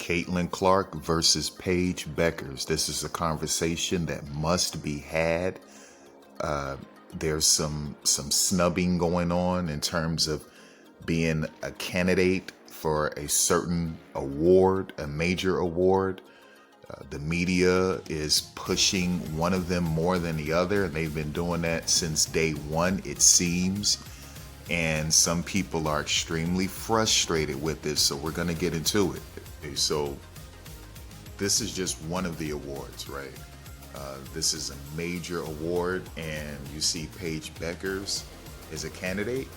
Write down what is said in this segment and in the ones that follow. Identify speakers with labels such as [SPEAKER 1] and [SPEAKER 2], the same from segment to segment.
[SPEAKER 1] Caitlin Clark versus Paige Bueckers. This is a conversation that must be had. There's some snubbing going on in terms of being a candidate for a certain award, a major award. The media is pushing one of them more than the other, and they've been doing that since day one, it seems. And some people are extremely frustrated with this, so we're going to get into it. So this is just one of the awards, right? This is a major award, and you see Paige Bueckers is a candidate,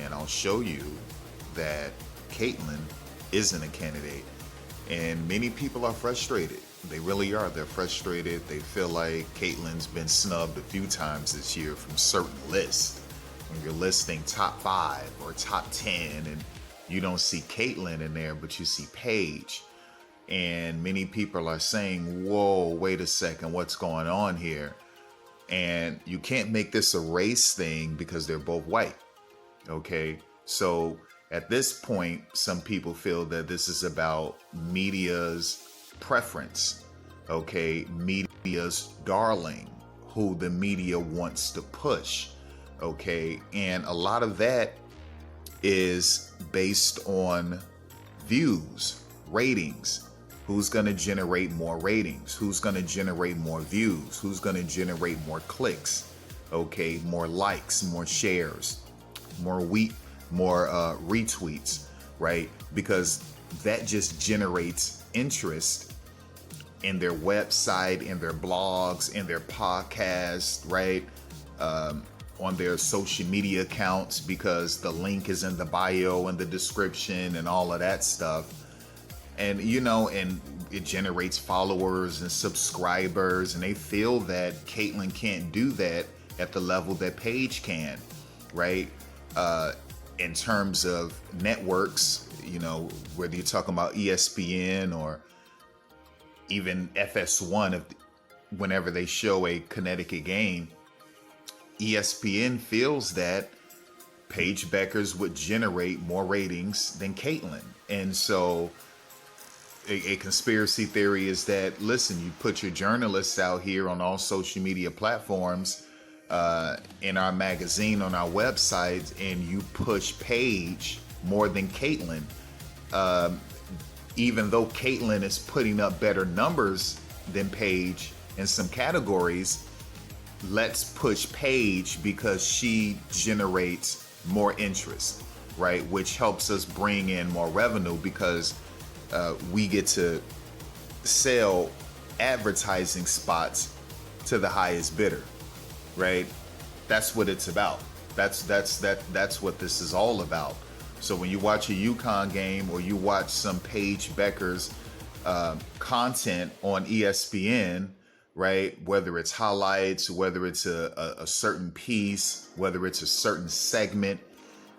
[SPEAKER 1] and I'll show you that Caitlin isn't a candidate. And many people are frustrated. They really are. They're frustrated. They feel like Caitlin's been snubbed a few times this year from certain lists. When you're listing top 5 or top 10 and you don't see Caitlin in there, but you see Paige. And many people are saying, whoa, wait a second, what's going on here? And you can't make this a race thing because they're both white. Okay, so at this point, some people feel that this is about media's preference, okay? Media's darling, who the media wants to push, okay? And a lot of that is based on views, ratings. Who's going to generate more ratings? Who's going to generate more views? Who's going to generate more clicks, okay? More likes, more shares, more retweets, right? Because that just generates interest in their website, in their blogs, in their podcasts, right? On their social media accounts, because the link is in the bio and the description and all of that stuff. And, and it generates followers and subscribers, and they feel that Caitlin can't do that at the level that Paige can, right? In terms of networks, whether you're talking about ESPN or even FS1, whenever they show a Connecticut game, ESPN feels that Paige Bueckers would generate more ratings than Caitlin. And so a conspiracy theory is that, listen, you put your journalists out here on all social media platforms, in our magazine, on our website, and you push Paige more than Caitlin, even though Caitlin is putting up better numbers than Paige in some categories. Let's push Paige because she generates more interest, right? Which helps us bring in more revenue because we get to sell advertising spots to the highest bidder. Right? That's what it's about. That's what this is all about. So when you watch a UConn game or you watch some Paige Bueckers content on ESPN, right? Whether it's highlights, whether it's a certain piece, whether it's a certain segment,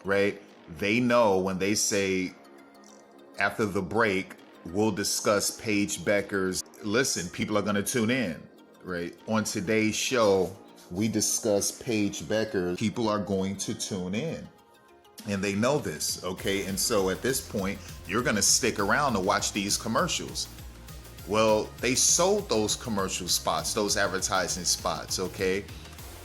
[SPEAKER 1] right? They know when they say after the break, we'll discuss Paige Bueckers. Listen, people are going to tune in, right? On today's show, we discuss Paige Bueckers. People are going to tune in, and they know this, okay? And so at this point, you're going to stick around to watch these commercials. Well, they sold those commercial spots, those advertising spots, okay?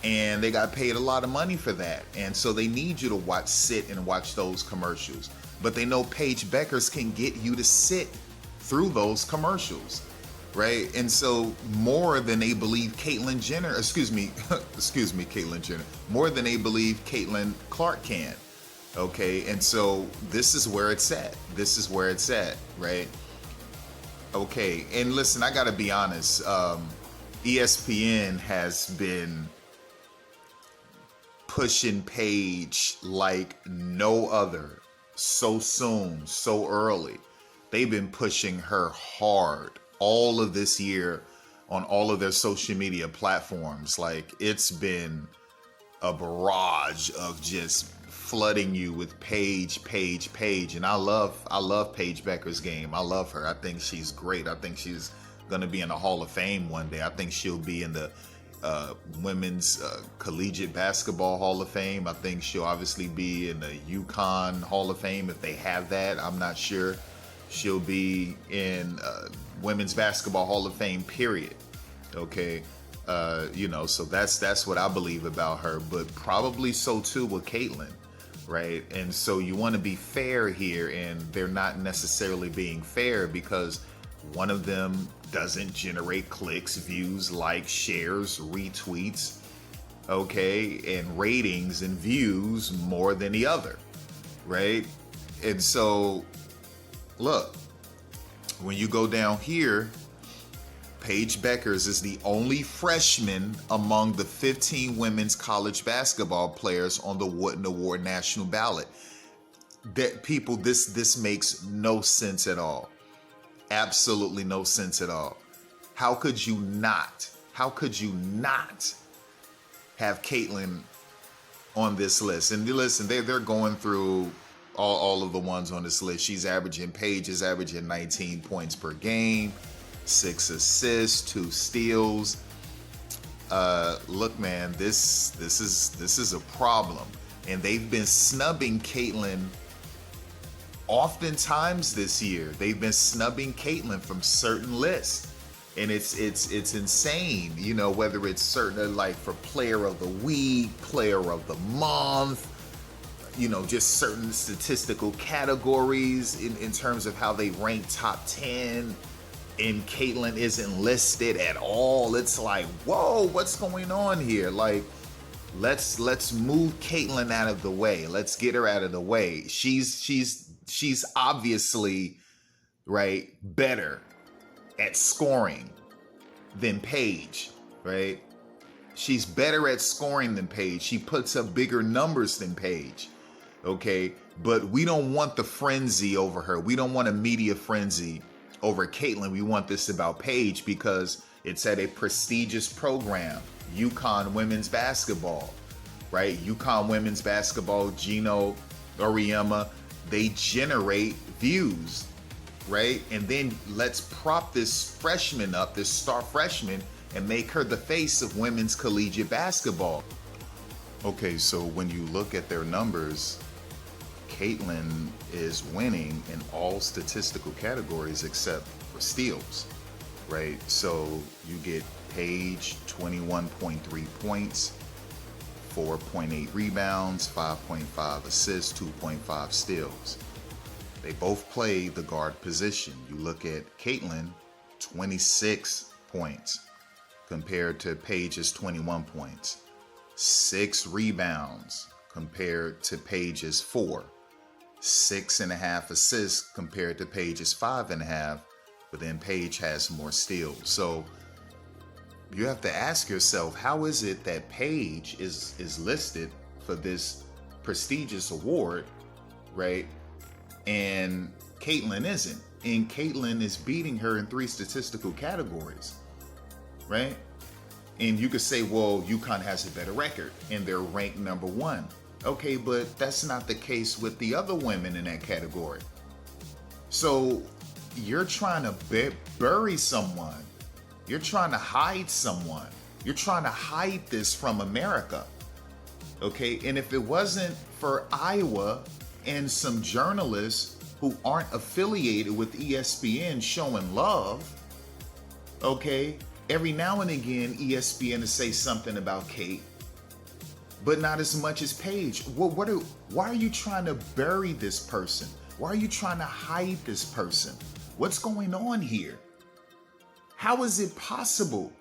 [SPEAKER 1] And they got paid a lot of money for that. And so they need you to sit and watch those commercials. But they know Paige Bueckers can get you to sit through those commercials. Right? And so more than they believe Caitlyn Jenner, Caitlyn Jenner, more than they believe Caitlin Clark can. Okay. And so this is where it's at. Right? Okay. And listen, I got to be honest. ESPN has been pushing Paige like no other, so soon, so early. They've been pushing her hard all of this year on all of their social media platforms. Like, it's been a barrage of just flooding you with Paige. And I love Paige Bueckers' game. I love her. I think she's great. I think she's going to be in the Hall of Fame one day. I think she'll be in the women's collegiate basketball Hall of Fame. I think she'll obviously be in the UConn Hall of Fame if they have that. I'm not sure. She'll be in Women's Basketball Hall of Fame, period. Okay. So that's what I believe about her, but probably so too with Caitlyn, right? And so you want to be fair here, and they're not necessarily being fair because one of them doesn't generate clicks, views, likes, shares, retweets, okay, and ratings and views more than the other, right? And so, look, when you go down here, Paige Bueckers is the only freshman among the 15 women's college basketball players on the Wooden Award national ballot. That people, this makes no sense at all. Absolutely no sense at all. How could you not have Caitlyn on this list? And listen, they're going through all of the ones on this list. Paige is averaging 19 points per game, 6 assists, 2 steals. Look, man, this is a problem, and they've been snubbing Caitlyn oftentimes this year. They've been snubbing Caitlyn from certain lists, and it's insane. Whether it's certain, like, for Player of the Week, Player of the Month, just certain statistical categories in terms of how they rank top 10. And Caitlyn isn't listed at all. It's like, whoa, what's going on here? Like, let's move Caitlyn out of the way. Let's get her out of the way. She's obviously, right, better at scoring than Paige, right? She's better at scoring than Paige. She puts up bigger numbers than Paige, okay? But we don't want the frenzy over her. We don't want a media frenzy over Caitlyn. We want this about Paige because it's at a prestigious program, UConn women's basketball, right? UConn women's basketball, Gino Auriemma, they generate views, right? And then let's prop this freshman up, this star freshman, and make her the face of women's collegiate basketball. Okay, so when you look at their numbers, Caitlyn is winning in all statistical categories except for steals, right? So you get Paige 21.3 points, 4.8 rebounds, 5.5 assists, 2.5 steals. They both play the guard position. You look at Caitlyn, 26 points compared to Paige's 21 points, 6 rebounds compared to Paige's 4. 6.5 assists compared to Paige's 5.5, but then Paige has more steals. So you have to ask yourself, how is it that Paige is listed for this prestigious award, right? And Caitlyn isn't. And Caitlyn is beating her in 3 statistical categories, right? And you could say, well, UConn has a better record and they're ranked number 1. Okay, but that's not the case with the other women in that category. So you're trying to bury someone. You're trying to hide someone. You're trying to hide this from America. Okay, and if it wasn't for Iowa and some journalists who aren't affiliated with ESPN showing love, okay, every now and again ESPN will say something about Kate, but not as much as Paige. Well, why are you trying to bury this person? Why are you trying to hide this person? What's going on here? How is it possible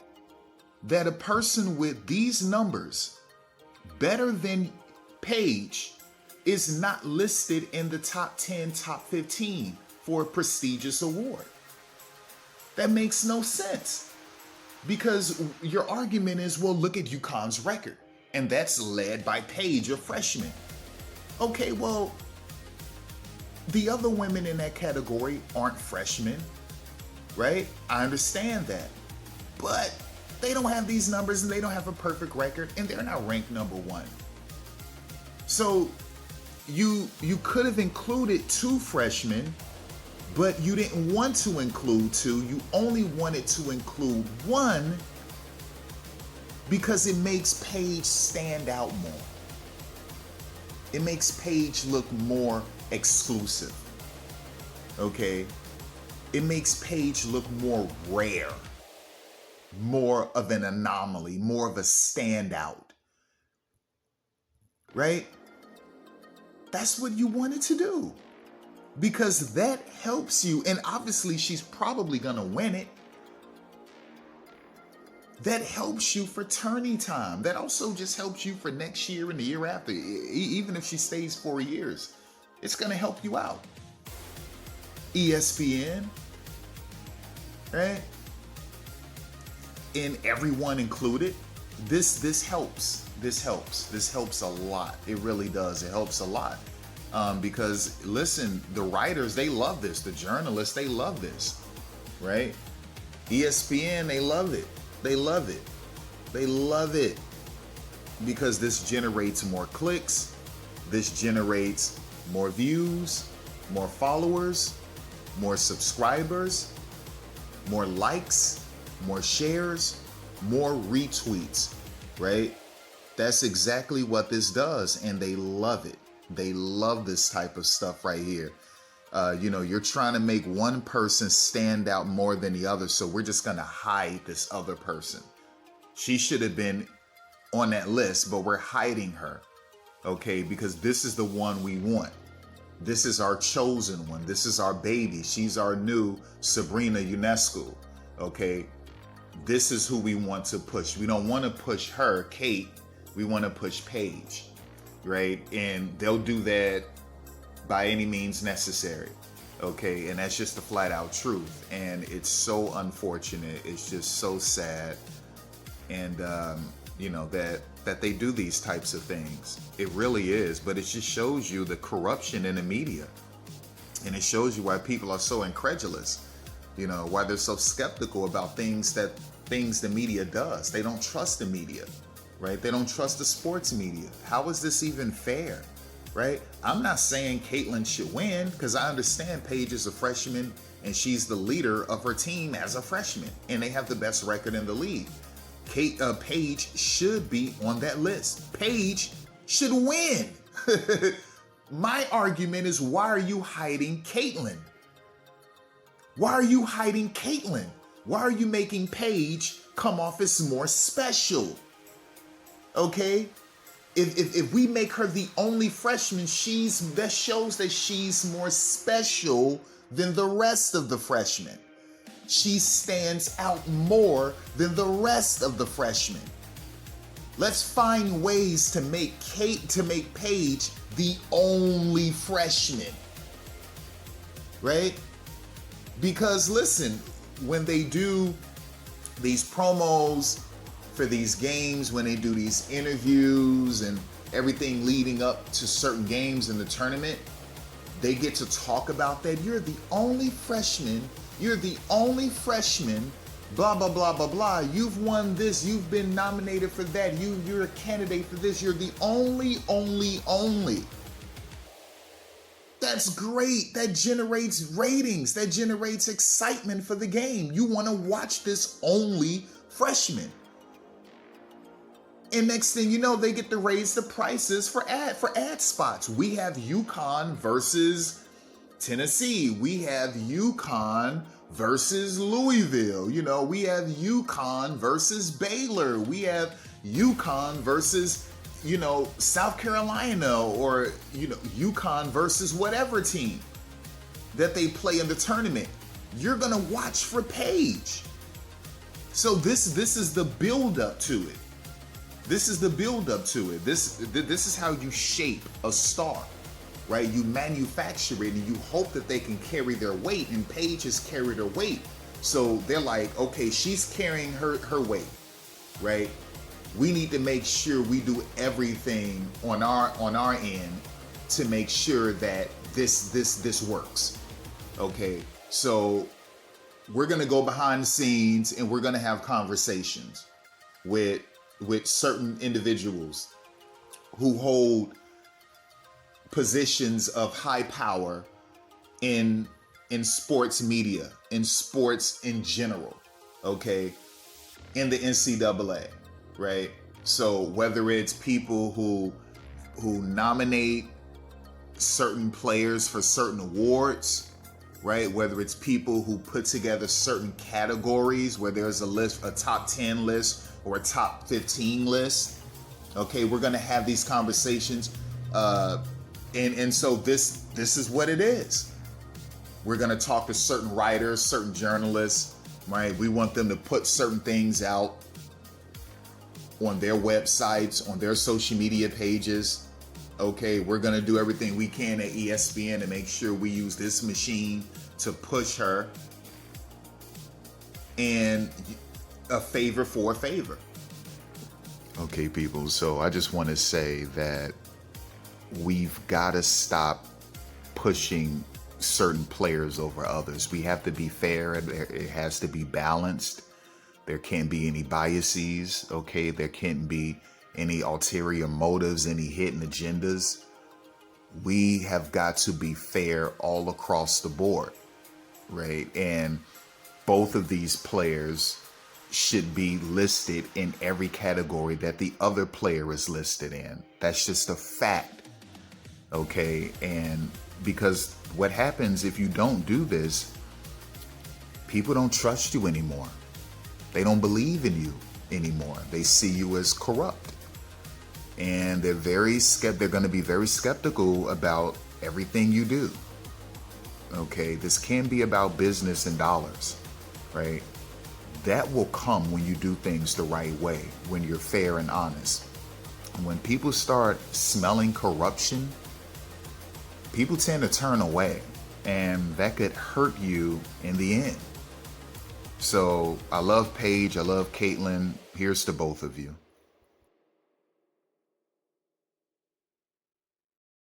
[SPEAKER 1] that a person with these numbers, better than Paige, is not listed in the top 10, top 15 for a prestigious award? That makes no sense. Because your argument is, well, look at UConn's record. And that's led by Paige, a freshman. Okay, well, the other women in that category aren't freshmen, right? I understand that. But they don't have these numbers and they don't have a perfect record and they're not ranked number 1. So you could have included 2 freshmen, but you didn't want to include 2. You only wanted to include 1 because it makes Paige stand out more. It makes Paige look more exclusive. Okay, it makes Paige look more rare, more of an anomaly, more of a standout, right? That's what you wanted to do, because that helps you. And obviously she's probably gonna win it. That helps you for tourney time. That also just helps you for next year and the year after. Even if she stays 4 years, it's gonna help you out. ESPN, right? And everyone included. This helps. This helps a lot. It really does. It helps a lot. Because listen, the writers, they love this. The journalists, they love this, right? ESPN, they love it. They love it. They love it because this generates more clicks. This generates more views, more followers, more subscribers, more likes, more shares, more retweets, right? That's exactly what this does, and they love it. They love this type of stuff right here. You're trying to make one person stand out more than the other, so we're just gonna hide this other person. She should have been on that list, but we're hiding her, okay? Because this is the one we want. This is our chosen one. This is our baby. She's our new Sabrina Ionescu, okay? This is who we want to push. We don't want to push her, Kate. We want to push Paige, right? And they'll do that by any means necessary, okay? And that's just the flat out truth. And it's so unfortunate. It's just so sad. And, that they do these types of things. It really is. But it just shows you the corruption in the media. And it shows you why people are so incredulous, why they're so skeptical about things the media does. They don't trust the media, right? They don't trust the sports media. How is this even fair? Right? I'm not saying Caitlin should win, because I understand Paige is a freshman and she's the leader of her team as a freshman, and they have the best record in the league. Paige should be on that list. Paige should win. My argument is, why are you hiding Caitlin? Why are you hiding Caitlin? Why are you making Paige come off as more special? Okay? If we make her the only freshman, that shows that she's more special than the rest of the freshmen. She stands out more than the rest of the freshmen. Let's find ways to make Paige the only freshman, right? Because listen, when they do these promos for these games, when they do these interviews and everything leading up to certain games in the tournament, they get to talk about that. You're the only freshman. You're the only freshman. Blah, blah, blah, blah, blah. You've won this. You've been nominated for that. You're a candidate for this. You're the only. That's great. That generates ratings. That generates excitement for the game. You want to watch this only freshman. And next thing you know, they get to raise the prices for ad spots. We have UConn versus Tennessee. We have UConn versus Louisville. We have UConn versus Baylor. We have UConn versus, South Carolina, or, UConn versus whatever team that they play in the tournament. You're going to watch for Paige. So this is the build up to it. This is the build up to it. This is how you shape a star, right? You manufacture it and you hope that they can carry their weight, and Paige has carried her weight. So they're like, okay, she's carrying her weight, right? We need to make sure we do everything on our end to make sure that this works. Okay, so we're gonna go behind the scenes and we're gonna have conversations with certain individuals who hold positions of high power in sports media, in sports in general, okay, in the NCAA, right? So whether it's people who nominate certain players for certain awards, right? Whether it's people who put together certain categories where there's a list, a top 10 list or a top 15 list. Okay, we're gonna have these conversations. And so this is what it is. We're gonna talk to certain writers, certain journalists, right? We want them to put certain things out on their websites, on their social media pages. Okay, we're gonna do everything we can at ESPN to make sure we use this machine to push her. And a favor for a favor. Okay, people, so I just want to say that we've got to stop pushing certain players over others. We have to be fair, and it has to be balanced. There can't be any biases, okay? There can't be any ulterior motives, any hidden agendas. We have got to be fair all across the board, right? And both of these players should be listed in every category that the other player is listed in. That's just a fact, okay? And because what happens if you don't do this, people don't trust you anymore. They don't believe in you anymore. They see you as corrupt. And they're going to be very skeptical about everything you do. Okay, this can be about business and dollars, right? That will come when you do things the right way, when you're fair and honest. When people start smelling corruption, people tend to turn away, and that could hurt you in the end. So I love Paige, I love Caitlin. Here's to both of you.